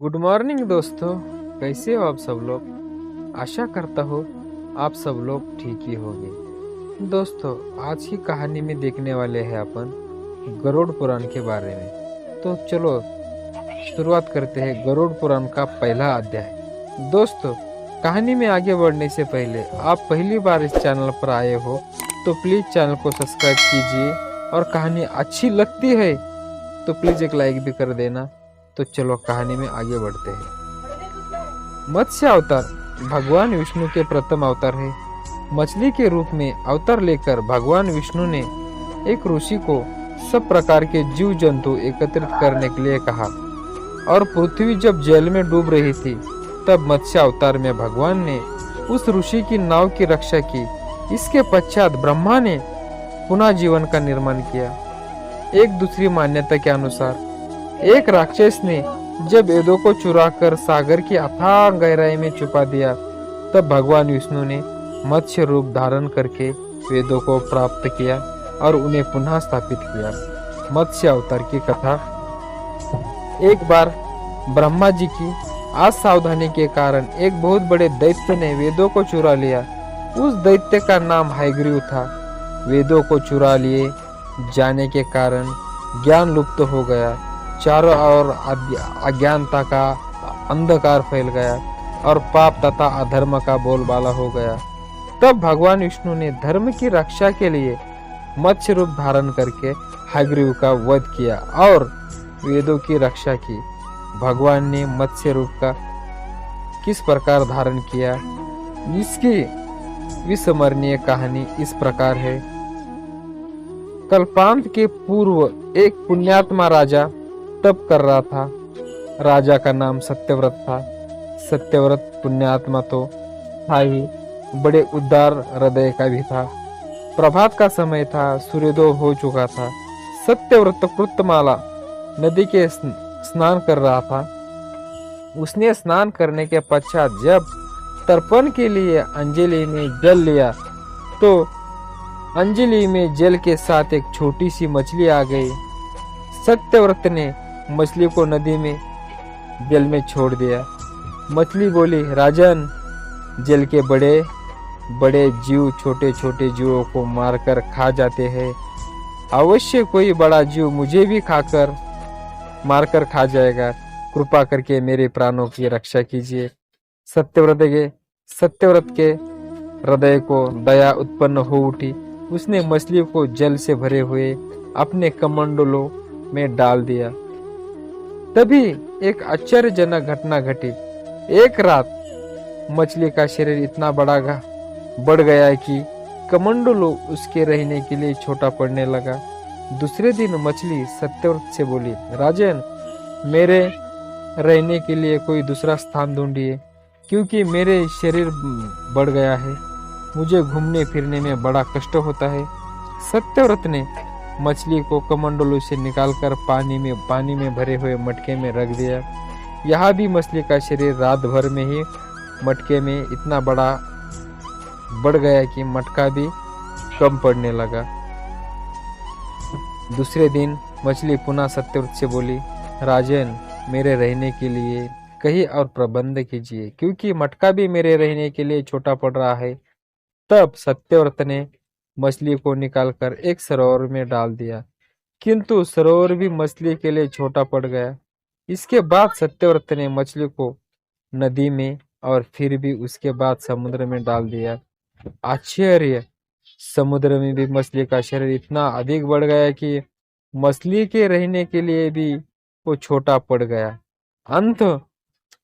Good morning दोस्तों। कैसे हो आप सब लोग। आशा करता हो आप सब लोग ठीक ही होंगे। दोस्तों, आज की कहानी में देखने वाले हैं अपन गरुड़ पुराण के बारे में। तो चलो शुरुआत करते हैं गरुड़ पुराण का पहला अध्याय। दोस्तों, कहानी में आगे बढ़ने से पहले आप पहली बार इस चैनल पर आए हो तो प्लीज चैनल को सब्सक्राइब कीजिए, और कहानी अच्छी लगती है तो प्लीज एक लाइक भी कर देना। तो चलो कहानी में आगे बढ़ते हैं। मत्स्य अवतार भगवान विष्णु के प्रथम अवतार है। मछली के रूप में अवतार लेकर भगवान विष्णु ने एक ऋषि को सब प्रकार के जीव जंतु एकत्रित करने के लिए कहा, और पृथ्वी जब जल में डूब रही थी तब मत्स्य अवतार में भगवान ने उस ऋषि की नाव की रक्षा की। इसके पश्चात ब्रह्मा ने पुनः जीवन का निर्माण किया। एक दूसरी मान्यता के अनुसार एक राक्षस ने जब वेदों को चुराकर सागर की अथाह गहराई में छुपा दिया, तब भगवान विष्णु ने मत्स्य रूप धारण करके वेदों को प्राप्त किया और उन्हें पुनः स्थापित किया। मत्स्य अवतार की कथा। एक बार ब्रह्मा जी की असावधानी के कारण एक बहुत बड़े दैत्य ने वेदों को चुरा लिया। उस दैत्य का नाम हयग्रीव था। वेदों को चुरा लिए जाने के कारण ज्ञान लुप्त हो गया। चारों ओर अज्ञानता का अंधकार फैल गया और पाप तथा अधर्म का बोलबाला हो गया। तब भगवान विष्णु ने धर्म की रक्षा के लिए मत्स्य रूप धारण करके हयग्रीव का वध किया और वेदों की रक्षा की। भगवान ने मत्स्य रूप का किस प्रकार धारण किया, इसकी विस्मरणीय कहानी इस प्रकार है। कल्पांत के पूर्व एक पुण्यात्मा राजा तप कर रहा था। राजा का नाम सत्यव्रत था। सत्यव्रत पुण्यात्मा तो था ही, बड़े उदार हृदय का भी था। प्रभात का समय था, सूर्योदय हो चुका था। सत्यव्रत कृतमाला नदी के स्नान कर रहा था। उसने स्नान करने के पश्चात जब तर्पण के लिए अंजलि में जल लिया तो अंजलि में जल के साथ एक छोटी सी मछली आ गई। सत्यव्रत ने मछली को नदी में जल में छोड़ दिया। मछली बोली, राजन, जल के बड़े बड़े जीव छोटे छोटे जीवों को मारकर खा जाते हैं। अवश्य कोई बड़ा जीव मुझे भी खाकर मारकर खा जाएगा। कृपा करके मेरे प्राणों की रक्षा कीजिए। सत्यव्रत के हृदय को दया उत्पन्न हो उठी। उसने मछली को जल से भरे हुए अपने कमंडलों में डाल दिया। तभी एक आश्चर्यजनक घटना घटी। एक रात मछली का शरीर इतना बढ़ गया कि कमंडलू उसके रहने के लिए छोटा पड़ने लगा। दूसरे दिन मछली सत्यव्रत से बोली, राजन, मेरे रहने के लिए कोई दूसरा स्थान ढूंढिए, क्योंकि मेरे शरीर बढ़ गया है। मुझे घूमने फिरने में बड़ा कष्ट होता है। सत्यव्रत ने मछली को कमंडलू से निकालकर पानी में भरे हुए मटके में रख दिया। यहाँ भी मछली का शरीर रात भर में ही मटके में इतना बढ़ गया कि मटका भी कम पड़ने लगा। दूसरे दिन मछली पुनः सत्यव्रत से बोली, राजन, मेरे रहने के लिए कहीं और प्रबंध कीजिए, क्योंकि मटका भी मेरे रहने के लिए छोटा पड़ रहा है। तब सत्यव्रत ने मछली को निकालकर एक सरोवर में डाल दिया, किंतु सरोवर भी मछली के लिए छोटा पड़ गया। इसके बाद सत्यव्रत ने मछली को नदी में और फिर भी उसके बाद समुद्र में डाल दिया। आश्चर्य, समुद्र में भी मछली का शरीर इतना अधिक बढ़ गया कि मछली के रहने के लिए भी वो छोटा पड़ गया। अंत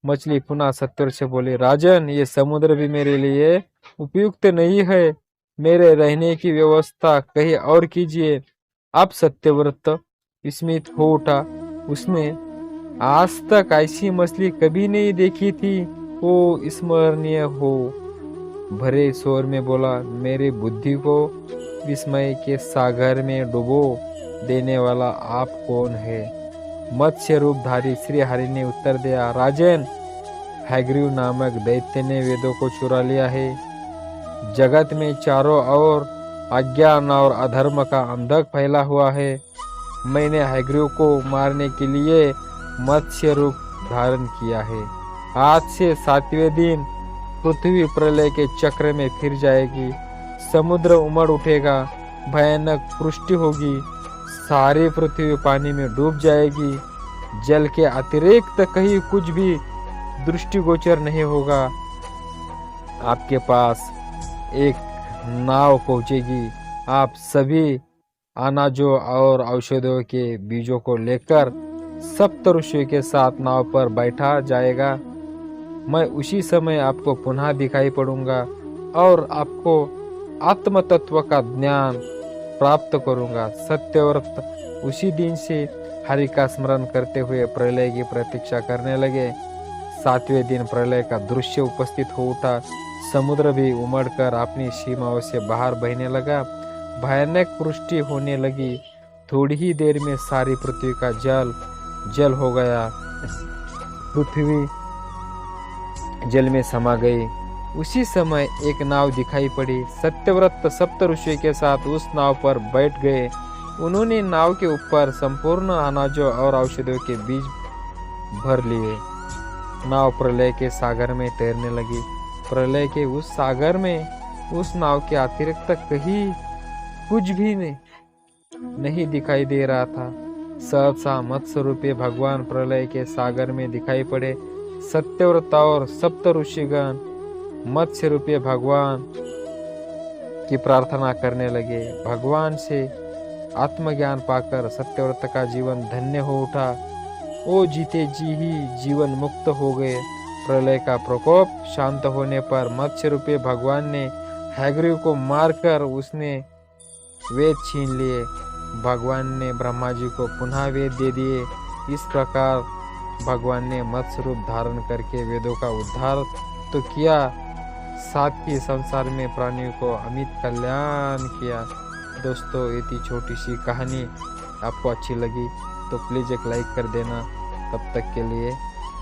मछली पुनः सत्यव्रत से बोली, राजन, ये समुद्र भी मेरे लिए उपयुक्त नहीं है। मेरे रहने की व्यवस्था कहीं और कीजिए। अब सत्यव्रत विस्मित हो उठा। उसने आज तक ऐसी मछली कभी नहीं देखी थी। वो स्मरणीय हो भरे स्वर में बोला, मेरी बुद्धि को विस्मय के सागर में डुबो देने वाला आप कौन है? मत्स्य रूपधारी श्री हरि ने उत्तर दिया, राजन, हयग्रीव नामक दैत्य ने वेदों को चुरा लिया है। जगत में चारों ओर अज्ञान और अधर्म का अंधक फैला हुआ है। मैंने हयग्रीव को मारने के लिए मत्स्य रूप धारण किया है। आज से 7वें दिन पृथ्वी प्रलय के चक्र में फिर जाएगी, समुद्र उमड़ उठेगा, भयानक वृष्टि होगी, सारी पृथ्वी पानी में डूब जाएगी, जल के अतिरिक्त कहीं कुछ भी दृष्टिगोचर नहीं होगा। आपके पास एक नाव पहुंचेगी, आप सभी अनाजों और औषधियों के बीजों को लेकर सप्त ऋषियों के साथ नाव पर बैठा जाएगा। मैं उसी समय आपको पुनः दिखाई पड़ूंगा और आपको आत्म तत्व का ज्ञान प्राप्त करूंगा। सत्यव्रत उसी दिन से हरि का स्मरण करते हुए प्रलय की प्रतीक्षा करने लगे। 7वें दिन प्रलय का दृश्य उपस्थित हो उठा। समुद्र भी उमड़कर अपनी सीमाओं से बाहर बहने लगा, भयानक वृष्टि होने लगी। थोड़ी ही देर में सारी पृथ्वी का जल जल हो गया, पृथ्वी जल में समा गई। उसी समय एक नाव दिखाई पड़ी। सत्यव्रत सप्त ऋषियों के साथ उस नाव पर बैठ गए। उन्होंने नाव के ऊपर संपूर्ण अनाजों और औषधियों के बीज भर लिए। नाव प्रलय के सागर में तैरने लगी। प्रलय के उस सागर में उस नाव के अतिरिक्त कहीं कुछ भी नहीं दिखाई दे रहा था। सहसा मत्स्य रूपी भगवान प्रलय के सागर में दिखाई पड़े। सत्यव्रत और सप्त ऋषिगण मत्स्य रूपी भगवान की प्रार्थना करने लगे। भगवान से आत्मज्ञान पाकर सत्यव्रत का जीवन धन्य हो उठा। वो जीते जी ही जीवन मुक्त हो गए। प्रलय का प्रकोप शांत होने पर मत्स्य रूपी भगवान ने हैग्रीव को मारकर उसने वेद छीन लिए। भगवान ने ब्रह्मा जी को पुनः वेद दे दिए। इस प्रकार भगवान ने मत्स्य रूप धारण करके वेदों का उद्धार तो किया, साथ ही संसार में प्राणियों को अमित कल्याण किया। दोस्तों, इतनी छोटी सी कहानी आपको अच्छी लगी तो प्लीज़ एक लाइक कर देना। तब तक के लिए